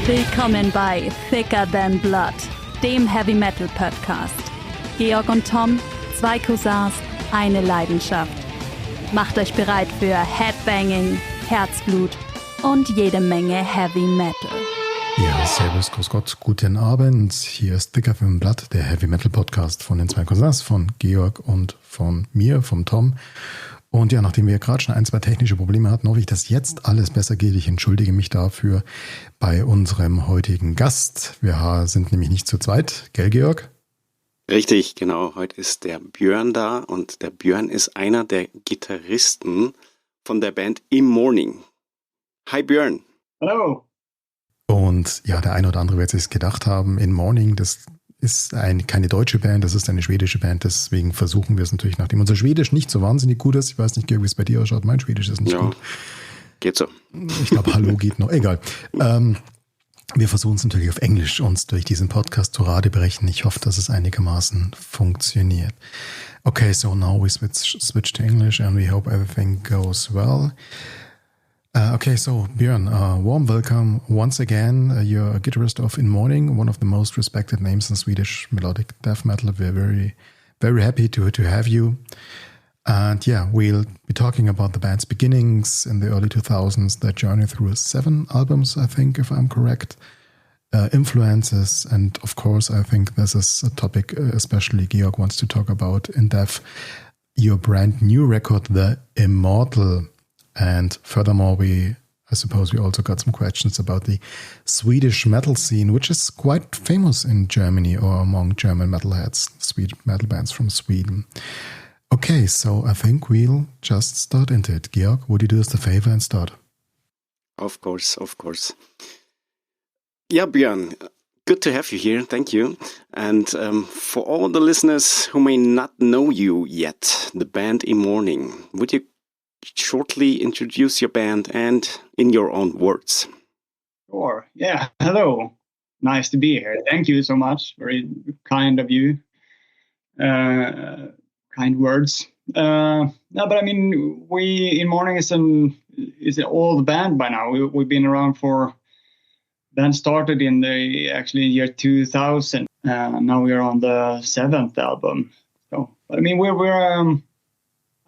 Willkommen bei Thicker Than Blood, dem Heavy Metal Podcast. Georg und Tom, zwei Cousins, eine Leidenschaft. Macht euch bereit für Headbanging, Herzblut und jede Menge Heavy Metal. Ja, servus, grüß Gott, guten Abend. Hier ist Thicker Than Blood, der Heavy Metal Podcast von den zwei Cousins, von Georg und von mir, vom Tom. Und ja, nachdem wir gerade schon ein, zwei technische Probleme hatten, hoffe ich, dass jetzt alles besser geht. Ich entschuldige mich dafür bei unserem heutigen Gast. Wir sind nämlich nicht zu zweit, gell, Georg? Richtig, genau. Heute ist der Björn da und der Björn ist einer der Gitarristen von der Band In Mourning. Hi Björn. Hallo. Und ja, der eine oder andere wird sich gedacht haben, In Mourning, das ist keine deutsche Band, das ist eine schwedische Band, deswegen versuchen wir es natürlich, nachdem unser Schwedisch nicht so wahnsinnig gut ist. Ich weiß nicht, Georg, wie es bei dir ausschaut, mein Schwedisch ist nicht gut. Geht so. Ich glaube, Hallo geht noch, egal. Wir versuchen es natürlich auf Englisch, uns durch diesen Podcast zu Rate brechen. Ich hoffe, dass es einigermaßen funktioniert. Okay, so now we switch to English and we hope everything goes well. Okay, so Björn, warm welcome once again. You're a guitarist of In Mourning, one of the most respected names in Swedish melodic death metal. We're very, very happy to have you. And yeah, we'll be talking about the band's beginnings in the early 2000s, their journey through 7 albums, I think, if I'm correct, influences, and of course, I think this is a topic especially Georg wants to talk about in depth, your brand new record, The Immortal. And furthermore, I suppose we also got some questions about the Swedish metal scene, which is quite famous in Germany or among German metalheads, Swedish metal bands from Sweden. Okay, so I think we'll just start into it. Georg, would you do us the favor and start? Of course. Yeah, Björn, good to have you here. Thank you. And for all the listeners who may not know you yet, the band In Mourning, would you shortly introduce your band and in your own words? Sure. Yeah. Hello. Nice to be here. Thank you so much. Very kind of you. Kind words. No, but I mean, In Mourning is an old band by now. We've been around for. Band started in the year 2000. Now we're on the 7th album. So, I mean, we're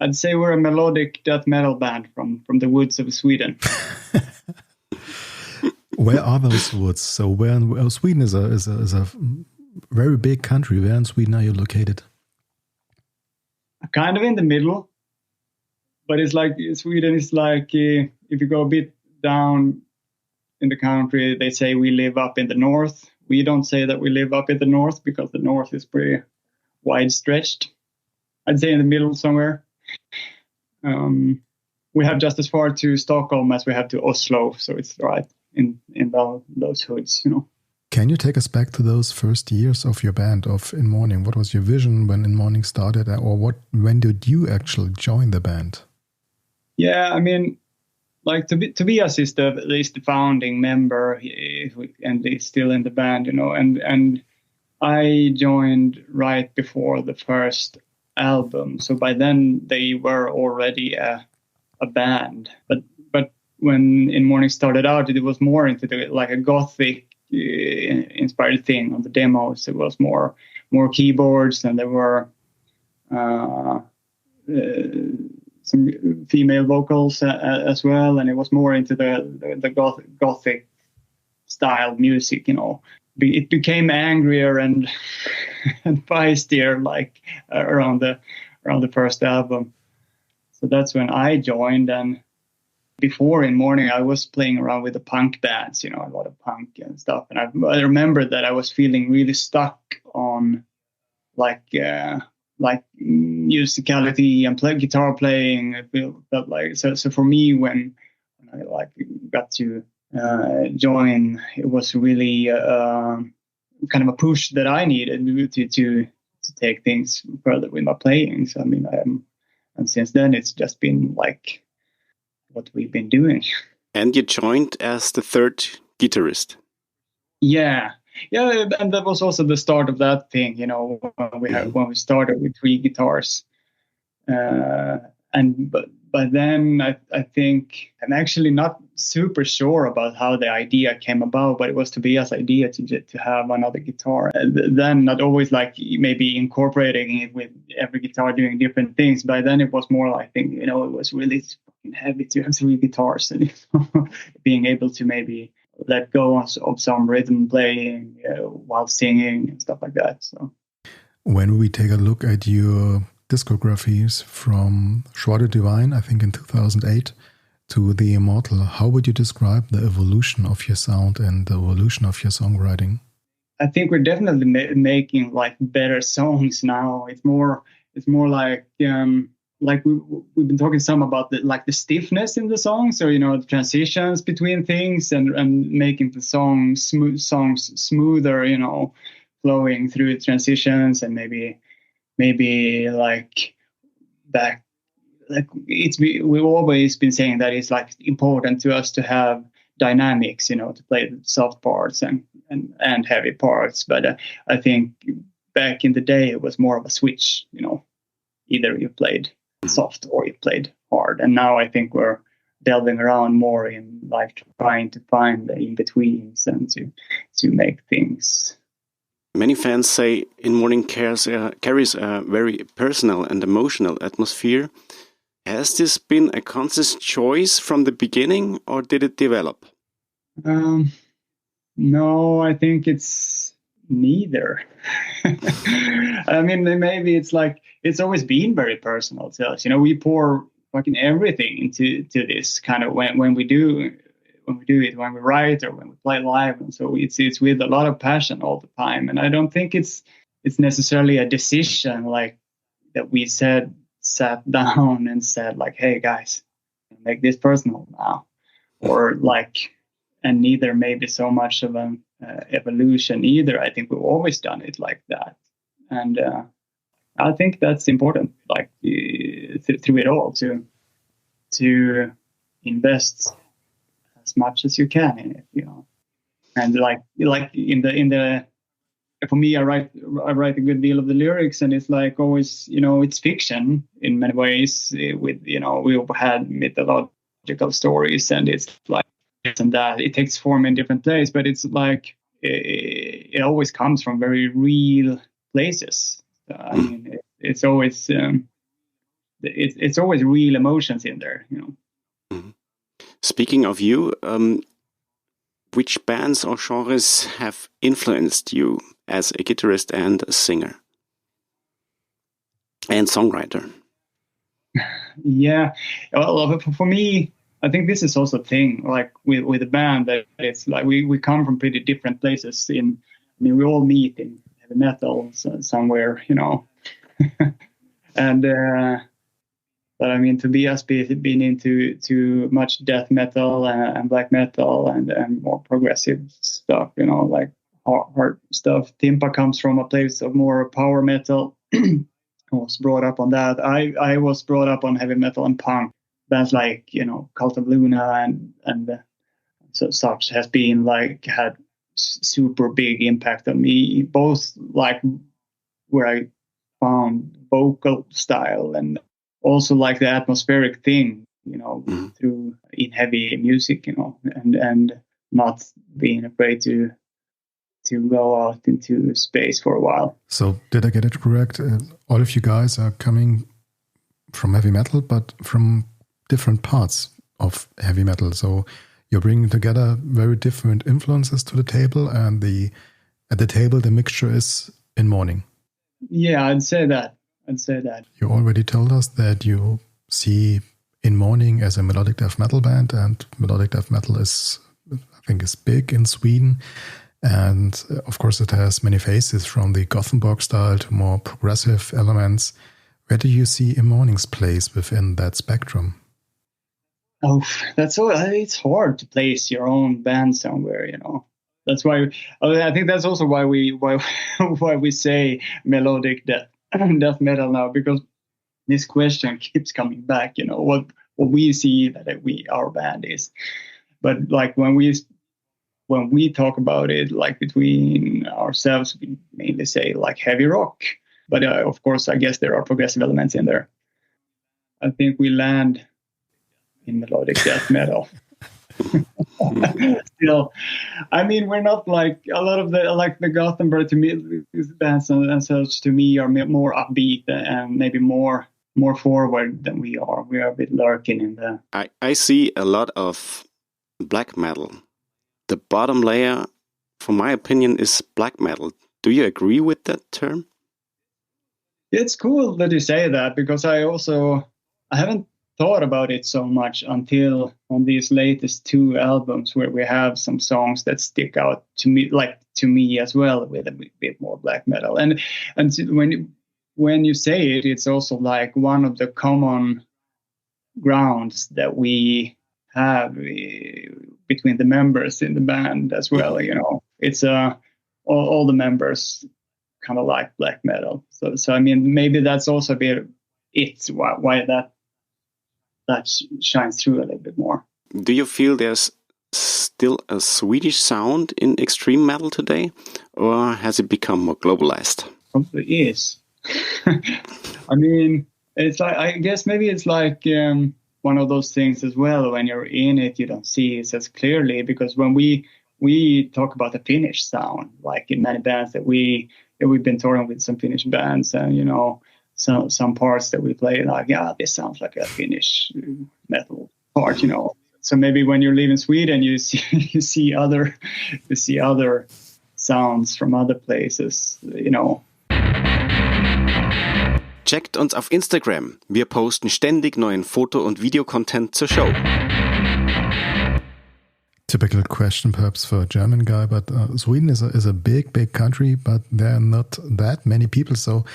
I'd say we're a melodic death metal band from the woods of Sweden. Where are those woods? So Sweden is a very big country. Where in Sweden are you located? Kind of in the middle, but it's like Sweden is like if you go a bit down in the country, they say we live up in the north. We don't say that we live up in the north because the north is pretty wide stretched. I'd say in the middle somewhere. We have just as far to Stockholm as we have to Oslo, so it's right in those hoods, you know. Can you take us back to those first years of your band, of In Mourning? What was your vision when In Mourning started, or when did you actually join the band? Yeah, I mean, like Tobias is the founding member, and he's still in the band, you know, and I joined right before the first album, so by then they were already a band, but when In Mourning started out, it was more into a gothic inspired thing. On the demos it was more keyboards, and there were some female vocals as well, and it was more into the gothic style music, you know. It became angrier and feistier around the first album. So that's when I joined. And before In Mourning, I was playing around with the punk bands, you know, a lot of punk and stuff. And I remember that I was feeling really stuck on like musicality and guitar playing. I felt like so for me when I got to join, it was really kind of a push that I needed to take things further with my playing. So I mean, and since then it's just been like what we've been doing. And you joined as the third guitarist. Yeah, and that was also the start of that thing. You know, when we started with 3 guitars, but But then I think I'm actually not super sure about how the idea came about, but it was Tobias' idea to have another guitar. Then not always like maybe incorporating it with every guitar doing different things, but then it was more like, I think, it was really fucking heavy to have 3 guitars and being able to maybe let go of some rhythm playing while singing and stuff like that. So when we take a look at your discographies from Schwade Divine, I think in 2008, to The Immortal, how would you describe the evolution of your sound and the evolution of your songwriting? I think we're definitely making like better songs now. It's more like we've been talking some about the stiffness in the songs, or the transitions between things, and making the songs smoother, flowing through transitions, and maybe like back, like we've always been saying that it's like important to us to have dynamics, to play the soft parts and heavy parts. But I think back in the day it was more of a switch, either you played soft or you played hard. And now I think we're delving around more in like trying to find the in-betweens and to make things. Many fans say In Mourning carries a very personal and emotional atmosphere. Has this been a conscious choice from the beginning, or did it develop? No, I think it's neither. I mean, maybe it's like it's always been very personal to us. We pour fucking everything into this kind of when we do it, when we write or when we play live, and so it's with a lot of passion all the time. And I don't think it's necessarily a decision like that we sat down and said like, hey guys, make this personal now, or like, and neither maybe so much of an evolution either. I think we've always done it like that, and I think that's important, like through it all, to invest as much as you can in it, and like in the for me, I write a good deal of the lyrics, and it's like always, it's fiction in many ways. With we had mythological stories, and it's like this and that. It takes form in different places, but it's like it always comes from very real places. I mean, it's always it's always real emotions in there, Mm-hmm. Speaking of you, which bands or genres have influenced you as a guitarist and a singer and songwriter? Yeah, well, for me, I think this is also a thing, like with the band, that it's like we come from pretty different places. We all meet in heavy metal somewhere, and but I mean, Tobias been into much death metal and black metal and more progressive stuff, like hard stuff. Timpa comes from a place of more power metal. I was brought up on that. I was brought up on heavy metal and punk. Bands like, Cult of Luna and such has been like had super big impact on me, both like where I found vocal style and also like the atmospheric thing, through in heavy music, and not being afraid to go out into space for a while. So did I get it correct? All of you guys are coming from heavy metal, but from different parts of heavy metal. So you're bringing together very different influences to the table, and at the table the mixture is In Mourning. Yeah, I'd say that. You already told us that you see In Mourning as a melodic death metal band, and melodic death metal is big in Sweden. And of course it has many faces, from the Gothenburg style to more progressive elements. Where do you see In Mourning's place within that spectrum? Oh, it's hard to place your own band somewhere, That's why I think that's also why we say melodic death metal now, because this question keeps coming back, what we see that our band is. But like when we talk about it, like between ourselves, we mainly say like heavy rock. But of course, I guess there are progressive elements in there. I think we land in melodic death metal. Still, I mean, we're not like a lot of the Gothenburg to me bands and such to me are more upbeat and maybe more forward than we are. We are a bit lurking in the. I see a lot of black metal. The bottom layer, for my opinion, is black metal. Do you agree with that term? It's cool that you say that, because I haven't thought about it so much until on these latest 2 albums where we have some songs that stick out to me as well with a bit more black metal. And when you say it, it's also like one of the common grounds that we have between the members in the band as well. You know, it's all the members kind of like black metal. So I mean, maybe that's also a bit why that shines through a little bit more. Do you feel there's still a Swedish sound in extreme metal today, or has it become more globalized? Probably is. I mean, it's like, I guess maybe it's like one of those things as well. When you're in it, you don't see it as clearly, because when we talk about the Finnish sound, like in many bands that we've been touring with some Finnish bands, and you know, some parts that we play, like, yeah, this sounds like a Finnish metal part, you know. So maybe when you're leaving Sweden, you see other sounds from other places, you know. Checkt uns auf Instagram. Wir posten ständig neuen Foto- und Videocontent zur Show. Typical question perhaps for a German guy, but Sweden is a big country, but there are not that many people. So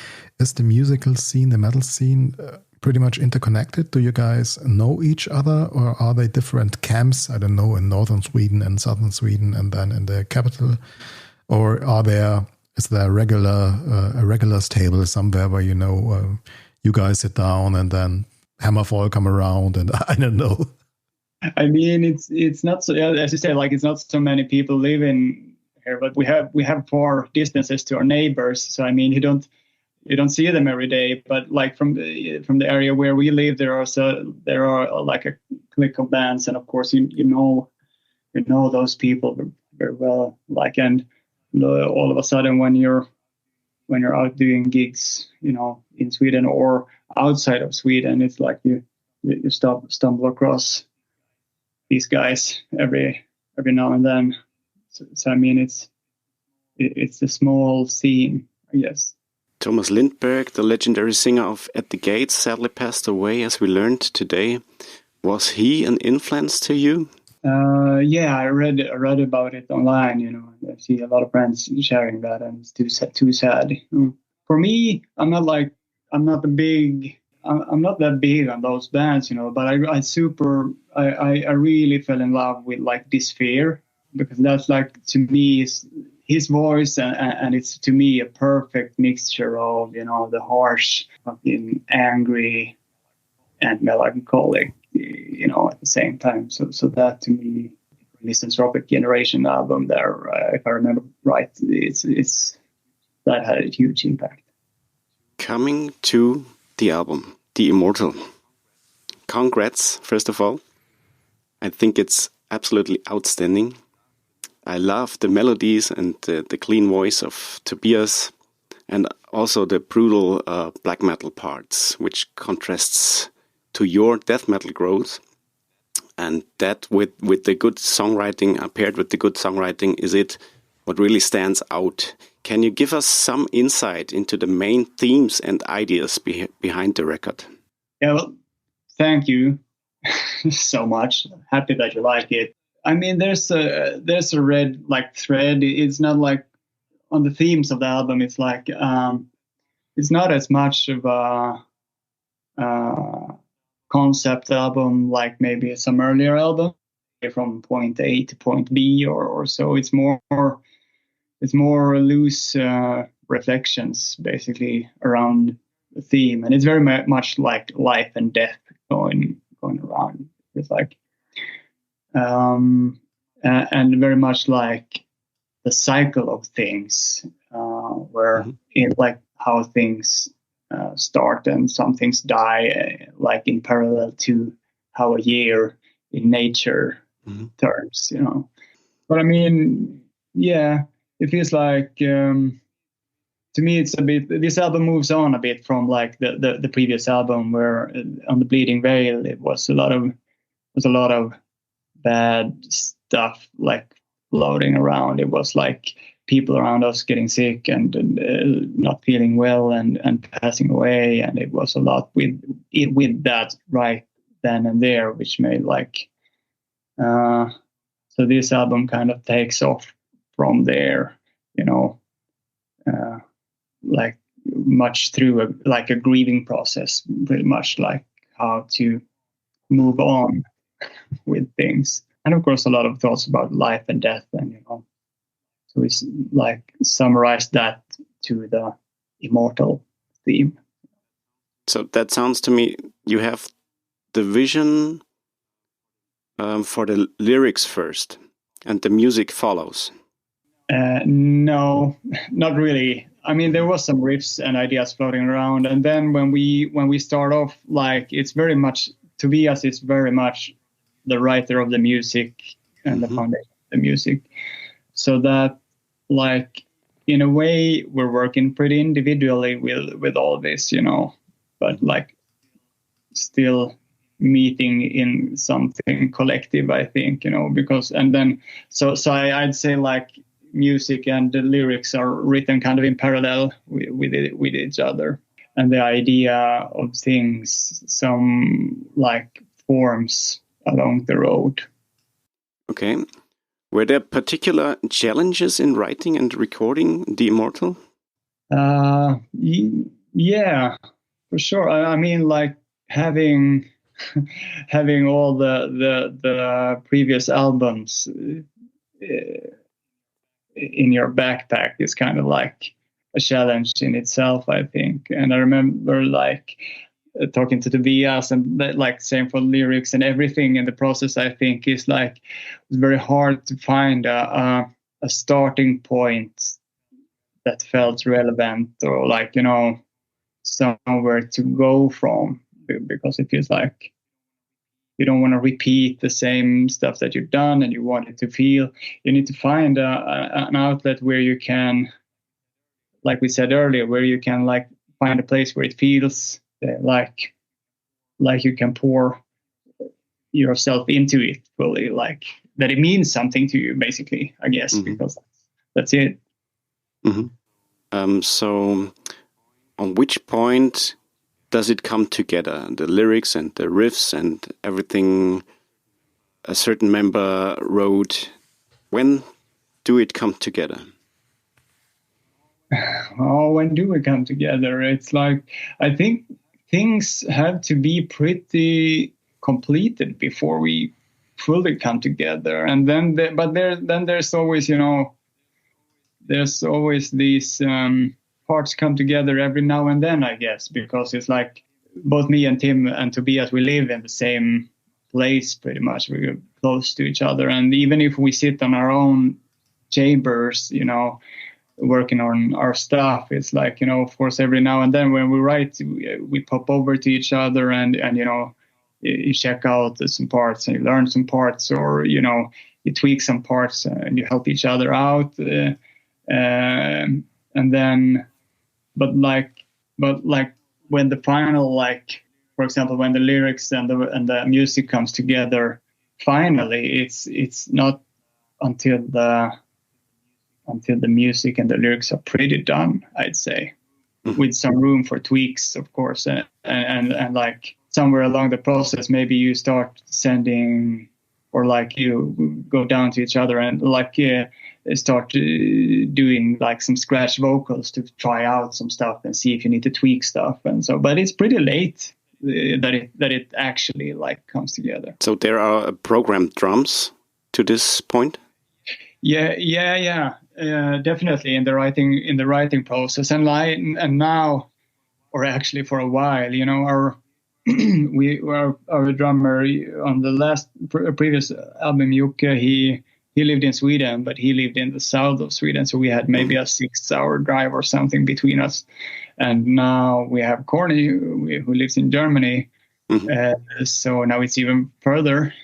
is the musical scene, the metal scene, pretty much interconnected? Do you guys know each other, or are they different camps? I don't know, in northern Sweden and southern Sweden, and then in the capital, or is there a regular table somewhere where you guys sit down and then Hammerfall come around, and I don't know. I mean, it's not so, as you say, like, it's not so many people living here, but we have far distances to our neighbors. So I mean, you don't see them every day, but like from the area where we live, there are like a clique of bands, and of course you know those people very well. Like, and all of a sudden when you're out doing gigs, you know, in Sweden or outside of Sweden, it's like you stumble across these guys every now and then. So I mean, it's a small scene, I guess. Thomas Lindberg, the legendary singer of At the Gates, sadly passed away, as we learned today. Was he an influence to you? Yeah, I read about it online. You know, I see a lot of friends sharing that, and it's too sad. For me, I'm not that big on those bands, you know. But I really fell in love with like Despair, because that's like, to me, his voice, and it's to me a perfect mixture of, you know, the harsh, fucking angry, and melancholic, you know, at the same time. So that, to me, Misanthropic Generation album there, if I remember right, it's that had a huge impact. Coming to the album, The Immortal. Congrats, first of all. I think it's absolutely outstanding. I love the melodies and the clean voice of Tobias, and also the brutal black metal parts, which contrasts to your death metal growth. And that with the good songwriting, paired with the good songwriting, is it what really stands out. Can you give us some insight into the main themes and ideas behind the record? Yeah, well, thank you so much. Happy that you like it. I mean, there's a red like thread. It's not like on the themes of the album. It's like it's not as much of a concept album like maybe some earlier album, from point A to point B or so. It's more loose reflections basically around the theme, and it's very much like life and death going around. It's like and very much like the cycle of things, where it, like how things start and some things die, like in parallel to how a year in nature turns, you know. But I mean, yeah, it feels like to me it's a bit. This album moves on a bit from like the previous album, where on the Bleeding Veil it was a lot of bad stuff like floating around. It was like people around us getting sick and not feeling well and passing away, and it was a lot with that right then and there, which made like so this album kind of takes off from there, you know, like much through a grieving process, pretty much like how to move on with things, and of course a lot of thoughts about life and death, and you know. So we like summarize that to the immortal theme. So that sounds to me, you have the vision for the lyrics first, and the music follows. No, not really. I mean, there was some riffs and ideas floating around, and then when we start off, like it's very much Tobias is very much the writer of the music and the foundation of the music, so that. Like, in a way, we're working pretty individually with all this, you know, but like still meeting in something collective, I think, you know, because, and then, so I'd say like music and the lyrics are written kind of in parallel with each other. And the idea of things, some like forms along the road. Okay. Were there particular challenges in writing and recording The Immortal? Yeah, for sure. I mean, like having all the previous albums in your backpack is kind of like a challenge in itself, I think. And I remember like talking to Tobias, and like same for lyrics and everything in the process, I think is like it's very hard to find a starting point that felt relevant, or like, you know, somewhere to go from, because it feels like you don't want to repeat the same stuff that you've done, and you want it to feel, you need to find an outlet where you can, like we said earlier, where you can like find a place where it feels like you can pour yourself into it fully, like that it means something to you, basically, I guess, because that's it. So on which point does it come together, the lyrics and the riffs and everything a certain member wrote? When do it come together? Oh, when do we come together? It's like, I think things have to be pretty completed before we fully come together. And then, there's always, you know, there's always these parts come together every now and then, I guess, because it's like both me and Tim and Tobias, we live in the same place pretty much. We're close to each other. And even if we sit on our own chambers, you know, working on our stuff, it's like, you know, of course, every now and then when we write, we pop over to each other and you know, you check out some parts and you learn some parts, or, you know, you tweak some parts and you help each other out. And then, but like when the final, like, for example, when the lyrics and the music comes together, finally, it's not until the music and the lyrics are pretty done, I'd say, with some room for tweaks, of course, and like somewhere along the process, maybe you start sending, or like you go down to each other and like start doing like some scratch vocals to try out some stuff and see if you need to tweak stuff, and so. But it's pretty late that it actually like comes together. So there are programmed drums to this point. Yeah, definitely in the writing process, and now, or actually for a while, you know, our drummer on the previous album, Jocke, he lived in Sweden, but he lived in the south of Sweden, so we had maybe a 6-hour drive or something between us. And now we have Corny, who lives in Germany, So now it's even further.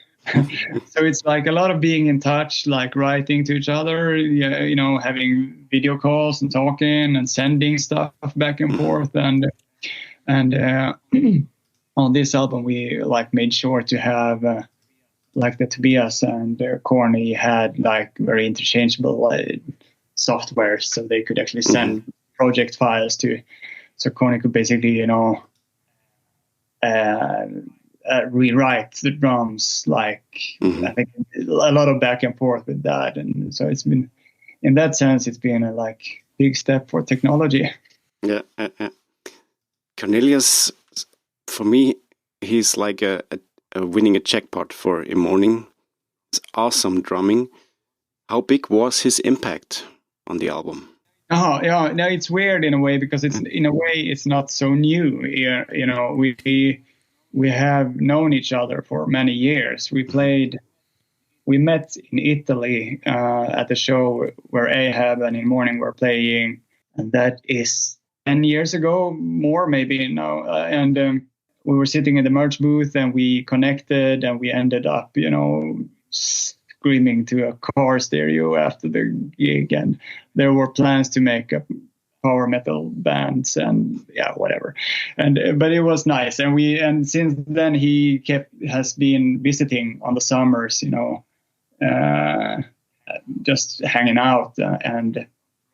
So it's like a lot of being in touch, like writing to each other, you know, having video calls and talking and sending stuff back and forth. And on this album, we like made sure to have like the Tobias and Corny had like very interchangeable software, so they could actually send project files to. So Corny could basically, you know, rewrite the drums, like I think a lot of back and forth with that, and so it's been, in that sense, it's been a like big step for technology. Yeah, Cornelius, for me, he's like a winning a jackpot for In Mourning. It's awesome drumming. How big was his impact on the album? Oh yeah, no, it's weird in a way because it's in a way it's not so new. You know, we have known each other for many years. We met in Italy at the show where Ahab and In Mourning were playing, and that is 10 years ago, more maybe now. And we were sitting in the merch booth and we connected, and we ended up, you know, screaming to a car stereo after the gig, and there were plans to make a power metal bands and whatever, and but it was nice, and since then he has been visiting on the summers, you know, just hanging out, and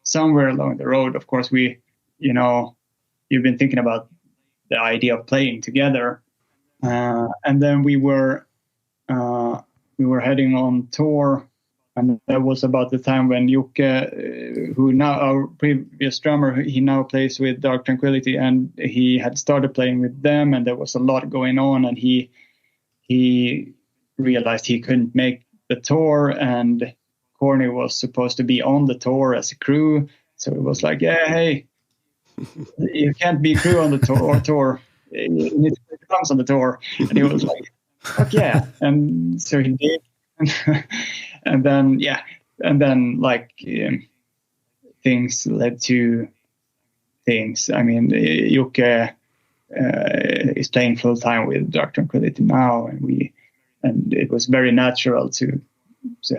somewhere along the road, of course, we, you know, you've been thinking about the idea of playing together, and then we were heading on tour. And that was about the time when Jocke, who now our previous drummer, he now plays with Dark Tranquillity, and he had started playing with them, and there was a lot going on, and he realized he couldn't make the tour, and Corny was supposed to be on the tour as a crew, so it was like, yeah, hey, you can't be crew on the tour. You need to play drums on the tour, and he was like, fuck yeah, and so he did. And then like things led to things. I mean, Jocke is playing full time with Dark Tranquillity now, and it was very natural to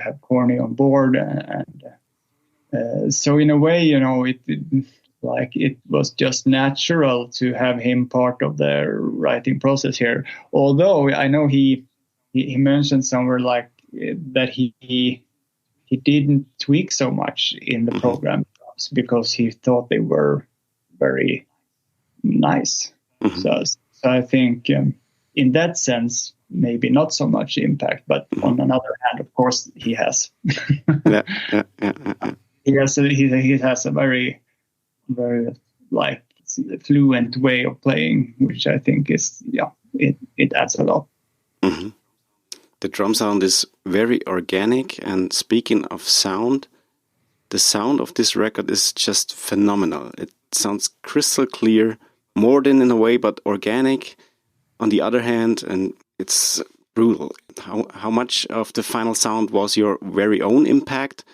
have Corny on board, and so in a way, you know, it was just natural to have him part of the writing process here. Although I know he mentioned somewhere like that he didn't tweak so much in the program because he thought they were very nice. So I think in that sense, maybe not so much impact, but on another hand, of course, he has. He has a very, very like fluent way of playing, which I think is, it adds a lot. The drum sound is very organic, and speaking of sound, the sound of this record is just phenomenal. It sounds crystal clear, modern in a way, but organic on the other hand, and it's brutal. How much of the final sound was your very own impact,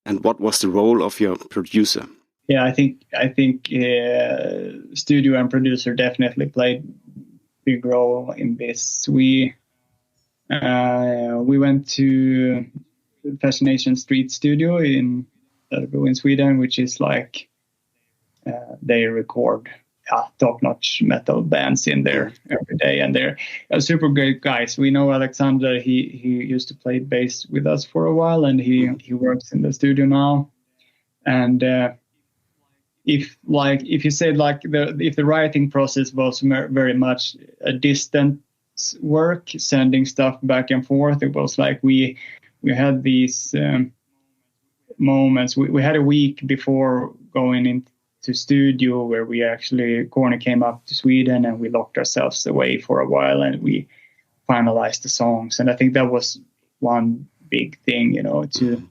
and what was the role of your producer? Yeah, I think studio and producer definitely played a big role in this. We went to Fascination Street Studio in Sweden, which is like they record top-notch metal bands in there every day, and they're super great guys. We know Alexander; he used to play bass with us for a while, and he works in the studio now. And if you said like if the writing process was very much a distant work, sending stuff back and forth, it was like we had these moments. We had a week before going into studio where we actually, Corny came up to Sweden, and we locked ourselves away for a while, and we finalized the songs. And I think that was one big thing, you know, to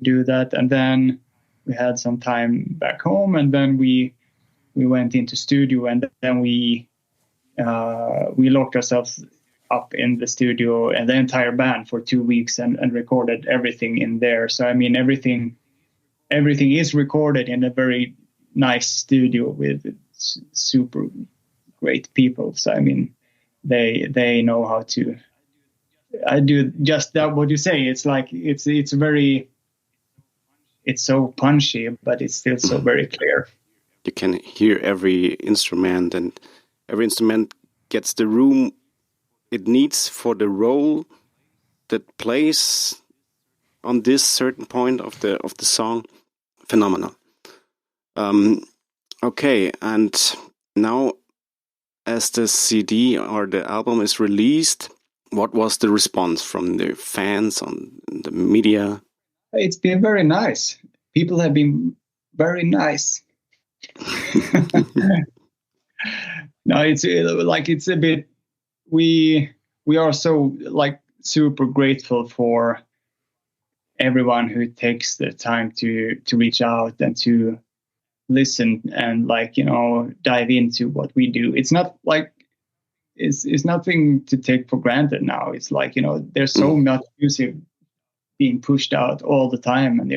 do that. And then we had some time back home, and then we went into studio, and then we locked ourselves up in the studio and the entire band for 2 weeks and recorded everything in there. So I mean, everything is recorded in a very nice studio with super great people. So I mean, they know how to. I do just that. What you say? It's like it's so punchy, but it's still so very clear. You can hear every instrument, and every instrument gets the room it needs for the role that plays on this certain point of the song. Phenomenal. Okay, and now as the CD or the album is released, what was the response from the fans on the media? It's been very nice. People have been very nice. No, it's a bit. We are so super grateful for everyone who takes the time to reach out and to listen and dive into what we do. It's not it's nothing to take for granted now. It's there's so much music being pushed out all the time, and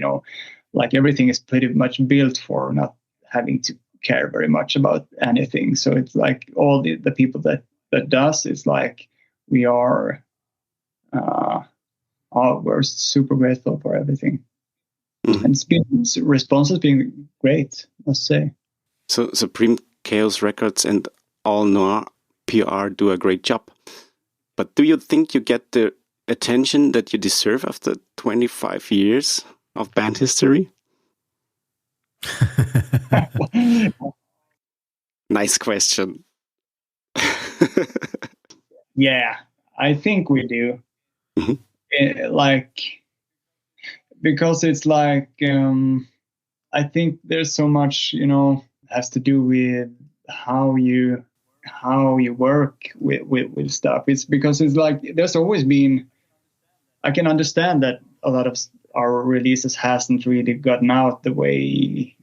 everything is pretty much built for not having to care very much about anything. So it's all the people that does, it's we are we're super grateful for everything. And response has been great, I must say. So Supreme Chaos Records and All Noir PR do a great job. But do you think you get the attention that you deserve after 25 years of band history? Nice question. Yeah, I think we do. Mm-hmm. Because it's I think there's so much, has to do with how you work with stuff. It's because it's there's always been, I can understand that a lot of our releases hasn't really gotten out the way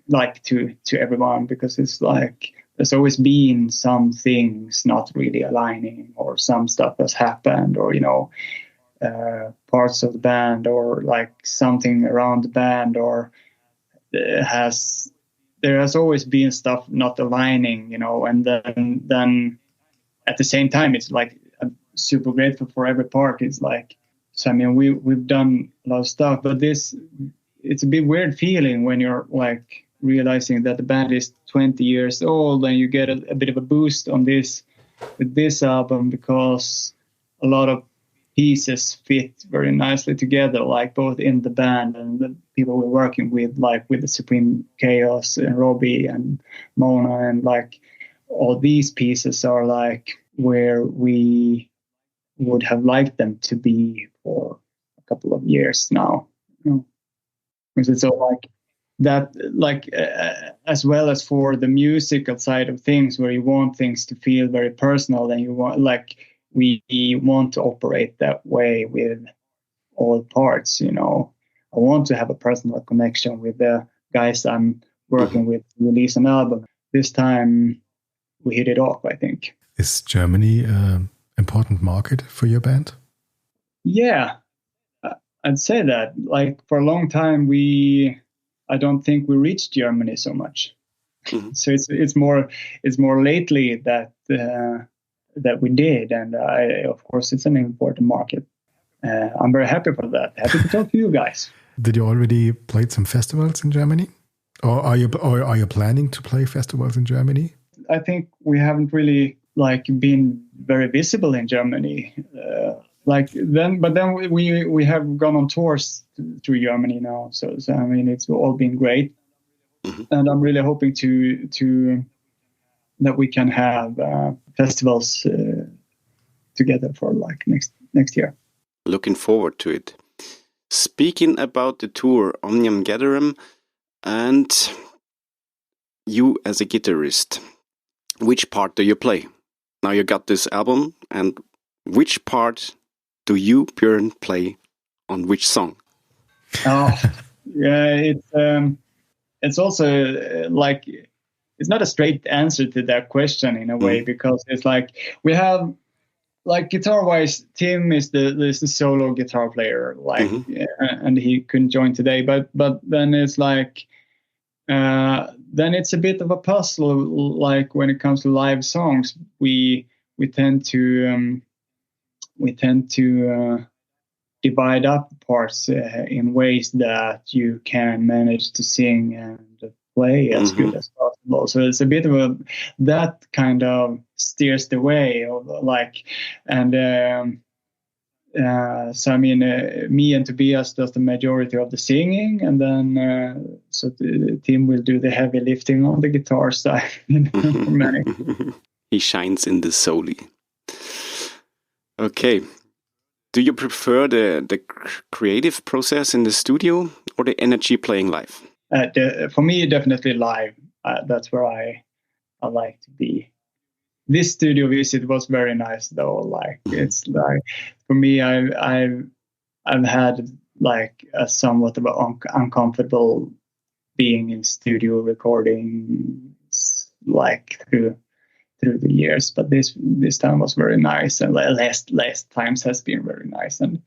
to everyone, because it's there's always been some things not really aligning, or some stuff has happened, or parts of the band, or something around the band, or there has always been stuff not aligning, and then at the same time it's I'm super grateful for every part. It's so I mean we've done a lot of stuff, but it's a bit weird feeling when you're realizing that the band is 20 years old, and you get a bit of a boost on this with this album, because a lot of pieces fit very nicely together, both in the band and the people we're working with, with the Supreme Chaos and Robbie and Mona, and all these pieces are where we would have liked them to be for a couple of years now. Because it's all that, as well as for the musical side of things, where you want things to feel very personal, and you want we want to operate that way with all parts. I want to have a personal connection with the guys I'm working with to release an album. This time we hit it off, I think. Is Germany an important market for your band? Yeah, I'd say that. For a long time, I don't think we reached Germany so much. Mm-hmm. So it's more lately that we did, and of course it's an important market. I'm very happy for that. Happy to talk to you guys. Did you already play some festivals in Germany, or are you planning to play festivals in Germany? I think we haven't really been very visible in Germany. But then we have gone on tours through Germany now. So I mean it's all been great, mm-hmm. and I'm really hoping to that we can have festivals together for next year. Looking forward to it. Speaking about the tour Omnium Gatherum and you as a guitarist, which part do you play? Now you got this album, and which part do you, Björn, play on which song? Oh, yeah, it's also it's not a straight answer to that question in a way, because it's we have guitar-wise, Tim is the solo guitar player, mm-hmm. And he couldn't join today. But then it's then it's a bit of a puzzle. When it comes to live songs, we tend to divide up parts in ways that you can manage to sing and play as good as possible. So it's a bit of that kind of steers the way of like, and so I mean, me and Tobias does the majority of the singing, and then so Tim will do the heavy lifting on the guitar side. For many. He shines in the soli. Okay. Do you prefer the creative process in the studio or the energy playing live? For me, definitely live. That's where I like to be. This studio visit was very nice, though. Like it's like for me, I've had like a somewhat of an uncomfortable being in studio recording, like through the years, but this time was very nice, and last times has been very nice, and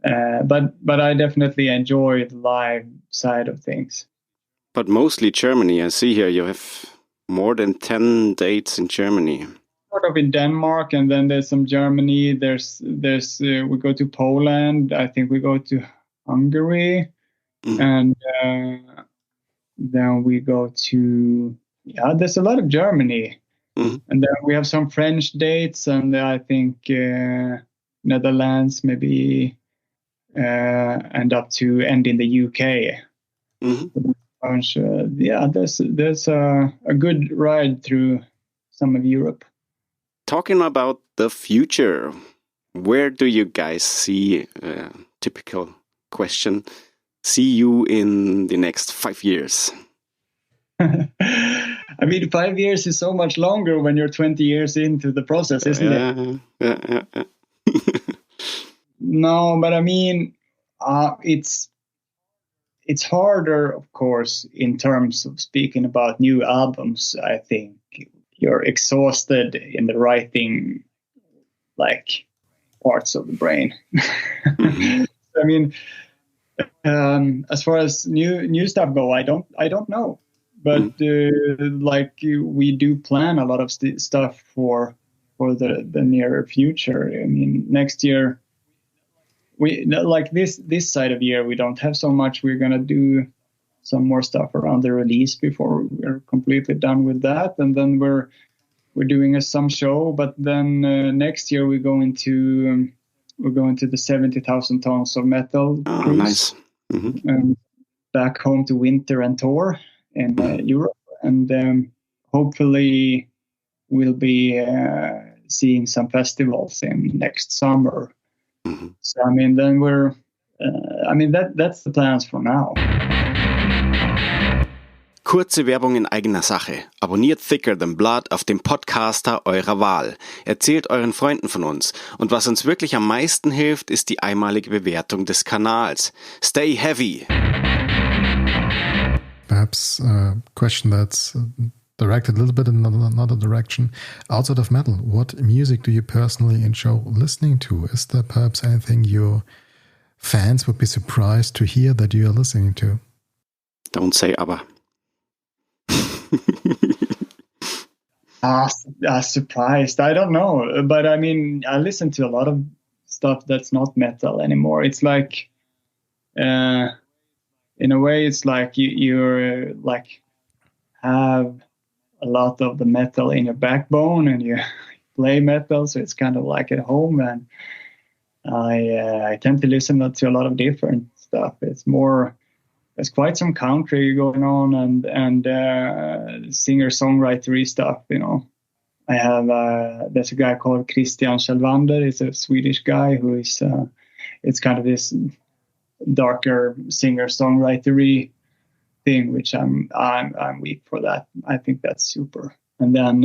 but I definitely enjoy the live side of things. But mostly Germany. I see here you have more than 10 dates in Germany. Sort of in Denmark, and then there's some Germany. There's we go to Poland. I think we go to Hungary, and then we go to there's a lot of Germany. And then we have some French dates, and I think Netherlands, maybe end in the UK. There's a good ride through some of Europe. Talking about the future, where do you guys see, typical question, see you in the next 5 years? I mean, 5 years is so much longer when you're 20 years into the process, isn't it? Yeah. No, but I mean, it's harder, of course, in terms of speaking about new albums. I think you're exhausted in the writing, like parts of the brain. I mean, as far as new stuff go, I don't know. But like we do plan a lot of stuff for the nearer future. I mean, next year we like this side of year we don't have so much. We're gonna do some more stuff around the release before we're completely done with that, and then we're doing some show. But then next year we're going to the 70,000 tons of metal. Oh, nice. Back home to winter and tour in Europe, and hopefully we'll be seeing some festivals in next summer. So I mean, then that's the plans for now. Kurze Werbung in eigener Sache. Abonniert Thicker Than Blood auf dem Podcaster eurer Wahl. Erzählt euren Freunden von uns. Und was uns wirklich am meisten hilft, ist die einmalige Bewertung des Kanals. Stay heavy! Perhaps a question that's directed a little bit in another direction. Outside of metal, what music do you personally enjoy listening to? Is there perhaps anything your fans would be surprised to hear that you are listening to? Don't say aber. Surprised? I don't know. But I mean, I listen to a lot of stuff that's not metal anymore. It's like, in a way, it's like you're like have a lot of the metal in your backbone and you play metal, so it's kind of like at home. And I tend to listen to a lot of different stuff. There's quite some country going on and singer-songwritery stuff, you know. I have there's a guy called Christian Kjellvander. He's a Swedish guy who is it's kind of this darker singer-songwritery thing, which I'm weak for that. I think that's super. And then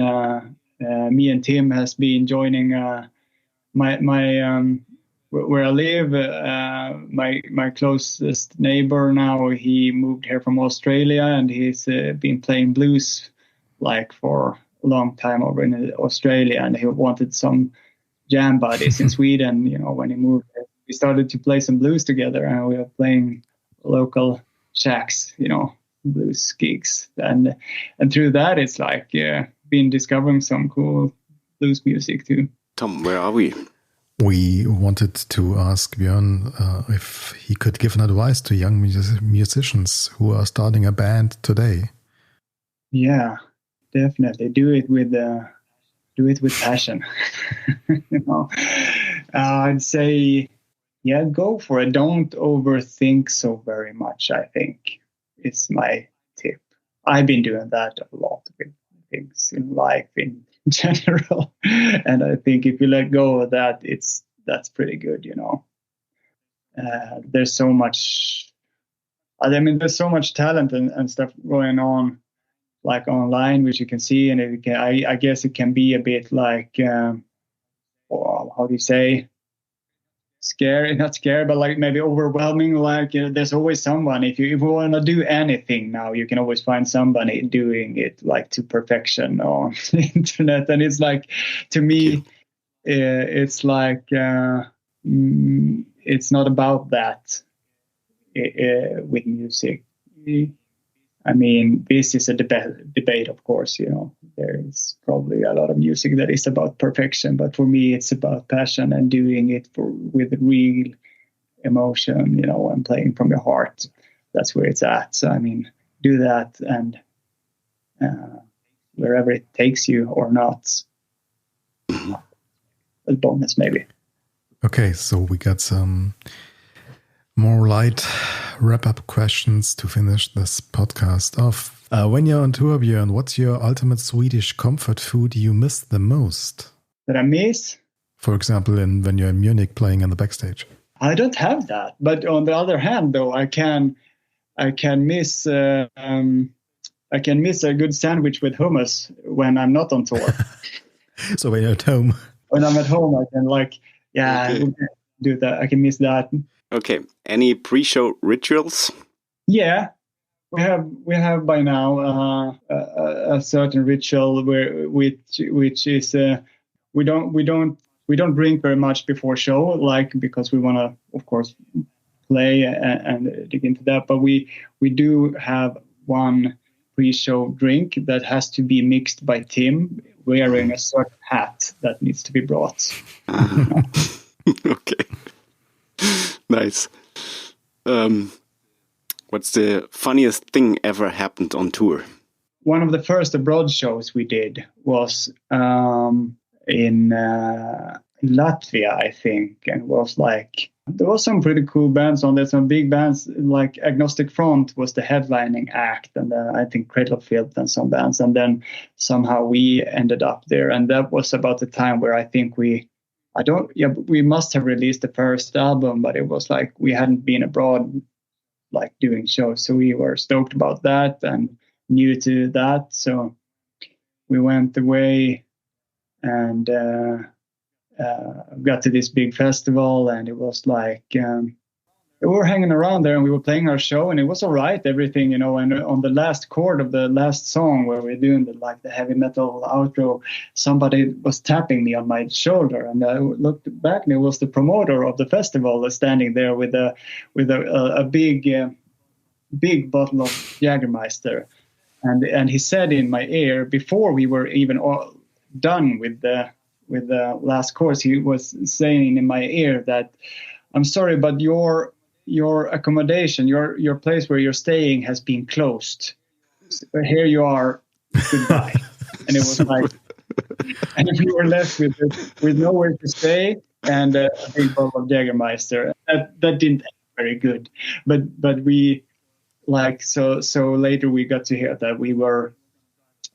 me and Tim has been joining my where I live. My closest neighbor now, he moved here from Australia, and he's been playing blues like for a long time over in Australia, and he wanted some jam buddies in Sweden. You know, when he moved, we started to play some blues together, and we were playing local shacks, you know, blues gigs, and through that, it's like been discovering some cool blues music too. Tom, where are we? We wanted to ask Björn if he could give an advice to young musicians who are starting a band today. Yeah, definitely do it with passion. I'd say, go for it. Don't overthink so very much. I think it's my tip. I've been doing that a lot with things in life in general, and I think if you let go of that, that's pretty good. There's so much. There's so much talent and stuff going on, like online, which you can see, and I guess it can be a bit like, how do you say? Not scary, but like maybe overwhelming. Like, there's always someone. If you want to do anything now, you can always find somebody doing it like to perfection on the internet. And it's like, to me, it's like it's not about that with music. I mean, this is a debate, of course. There is probably a lot of music that is about perfection, but for me, it's about passion and doing it with real emotion, and playing from your heart. That's where it's at. So, I mean, do that, and wherever it takes you or not, a bonus maybe. Okay, so we got some more light wrap-up questions to finish this podcast off. When you're on tour, Björn, what's your ultimate Swedish comfort food you miss the most? That I miss? For example, when you're in Munich playing on the backstage. I don't have that, but on the other hand, though, I can miss a good sandwich with hummus when I'm not on tour. So when you're at home. When I'm at home, I can do that. I can miss that. Okay. Any pre-show rituals? Yeah, we have by now a certain ritual which is we don't drink very much before show, because we want to, of course, play and dig into that. But we do have one pre-show drink that has to be mixed by Tim wearing a certain hat that needs to be brought. Okay. Nice. What's the funniest thing ever happened on tour? One of the first abroad shows we did was in Latvia, I think, and was like, there was some pretty cool bands on there, some big bands, like Agnostic Front was the headlining act, and then I think Cradlefield and some bands, and then somehow we ended up there, and that was about the time where I think we must have released the first album, but it was like we hadn't been abroad like doing shows, so we were stoked about that and new to that, so we went away and got to this big festival, and it was like we were hanging around there and we were playing our show, and it was all right, everything, and on the last chord of the last song where we're doing the heavy metal outro, somebody was tapping me on my shoulder, and I looked back, and it was the promoter of the festival standing there with a big bottle of Jägermeister, and he said in my ear, before we were even all done with the last course, he was saying in my ear that, I'm sorry, but your accommodation, your place where you're staying has been closed. So here you are, goodbye. And it was like, and we were left with nowhere to stay and a big bottle of Jägermeister. That didn't end very good, but we so later we got to hear that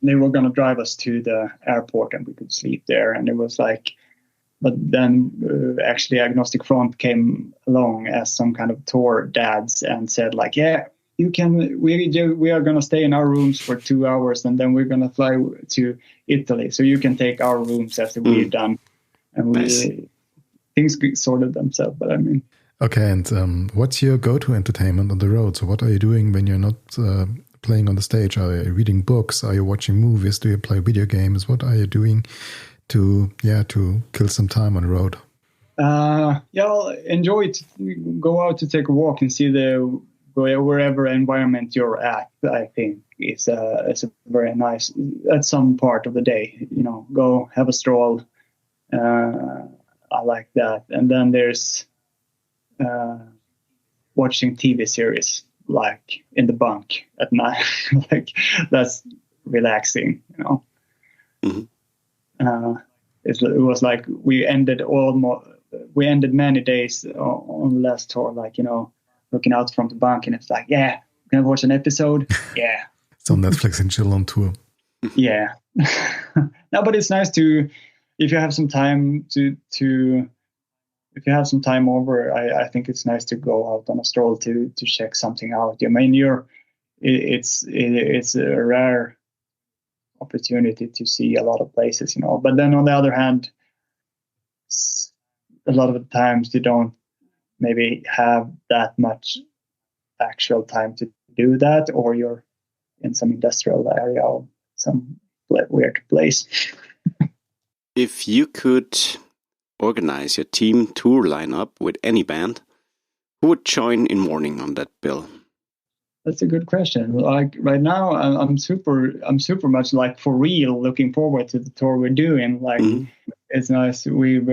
they were going to drive us to the airport and we could sleep there, and it was like. But then actually Agnostic Front came along as some kind of tour dads and said like, yeah, you can, we are going to stay in our rooms for 2 hours and then we're going to fly to Italy. So you can take our rooms after we're done. And nice. Things sorted themselves, but I mean. Okay, and what's your go-to entertainment on the road? So what are you doing when you're not playing on the stage? Are you reading books? Are you watching movies? Do you play video games? What are you doing to kill some time on the road? I'll enjoy it. Go out to take a walk and see wherever environment you're at, I think. it's a very nice, at some part of the day, go have a stroll. I like that. And then there's watching TV series, like in the bunk at night. Like, that's relaxing, Mm-hmm. It was like we ended many days on the last tour, like, looking out from the bunk, and it's like, yeah, gonna watch an episode. Yeah. So Netflix and chill on tour. Yeah. No, but it's nice if you have some time if you have some time over, I think it's nice to go out on a stroll to check something out. I mean, it's a rare opportunity to see a lot of places, But then on the other hand, a lot of the times you don't maybe have that much actual time to do that, or you're in some industrial area or some weird place. If you could organize your team tour lineup with any band, who would join In Mourning on that bill? That's a good question. Like right now, I'm super much like for real looking forward to the tour we're doing. Like, It's nice. We've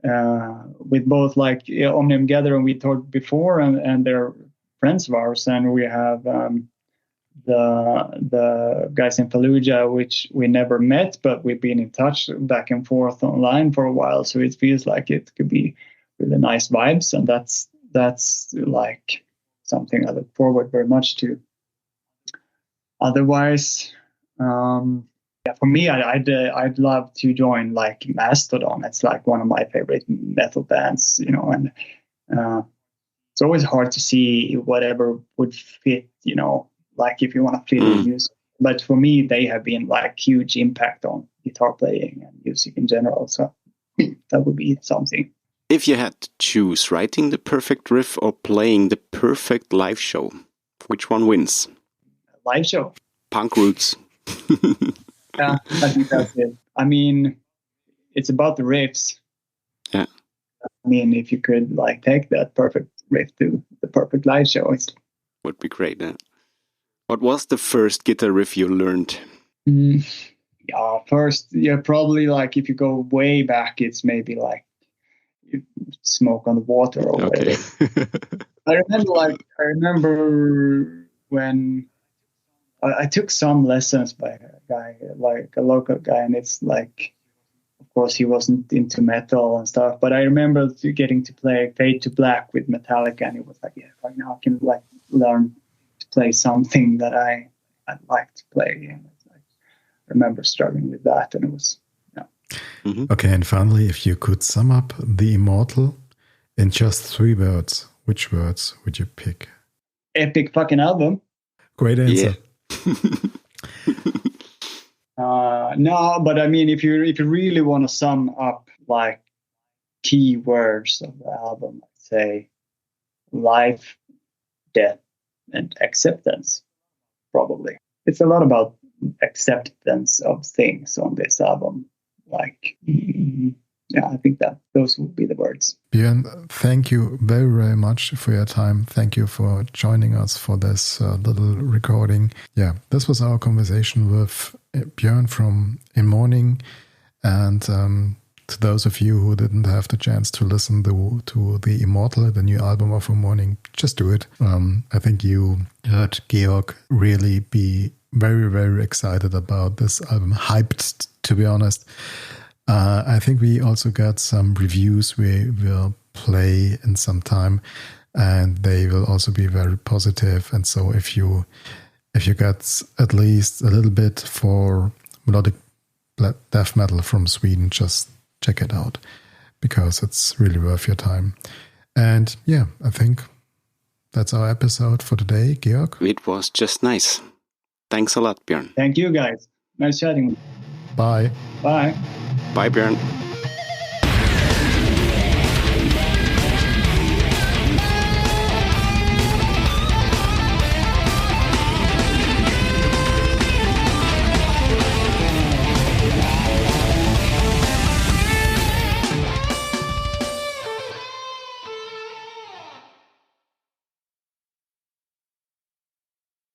with both like Omnium Gather, and we toured before, and they're friends of ours, and we have the guys in Fallujah, which we never met, but we've been in touch back and forth online for a while. So it feels like it could be really nice vibes, and that's like something I look forward very much to. Otherwise, for me, I'd love to join like Mastodon. It's like one of my favorite metal bands, and it's always hard to see whatever would fit, like if you want to fit in music. But for me, they have been like huge impact on guitar playing and music in general. So that would be something. If you had to choose writing the perfect riff or playing the perfect live show, which one wins? Live show. Punk roots. Yeah, I think that's it. I mean, it's about the riffs. Yeah. I mean, if you could like take that perfect riff to the perfect live show, it would be great. Yeah. What was the first guitar riff you learned? Probably like if you go way back, it's maybe like Smoke on the Water or whatever. I remember when I took some lessons by a guy, like a local guy, and it's like, of course, he wasn't into metal and stuff, but I remember getting to play Fade to Black with Metallica, and it was like, yeah, right now I can like learn to play something that I'd like to play. And it's like, I remember struggling with that, and it was, yeah. Mm-hmm. Okay, and finally, if you could sum up The Immortal in just 3 words, which words would you pick? Epic fucking album. Great answer. Yeah. No, but I mean, if you really want to sum up like key words of the album, I'd say life, death, and acceptance. Probably, it's a lot about acceptance of things on this album. Like, yeah, I think that those would be the words. Björn, thank you very, very much for your time. Thank you for joining us for this little recording. Yeah, this was our conversation with Björn from In Mourning. And to those of you who didn't have the chance to listen to The Immortal, the new album of In Mourning, just do it. I think you heard Georg really be very, very excited about this album. Hyped, to be honest. I think we also got some reviews we will play in some time, and they will also be very positive. And so if you got at least a little bit for melodic death metal from Sweden, just check it out, because it's really worth your time. And yeah, I think that's our episode for today, Georg. It was just nice. Thanks a lot, Björn. Thank you, guys. Nice chatting. Bye. Bye. Bye, Björn.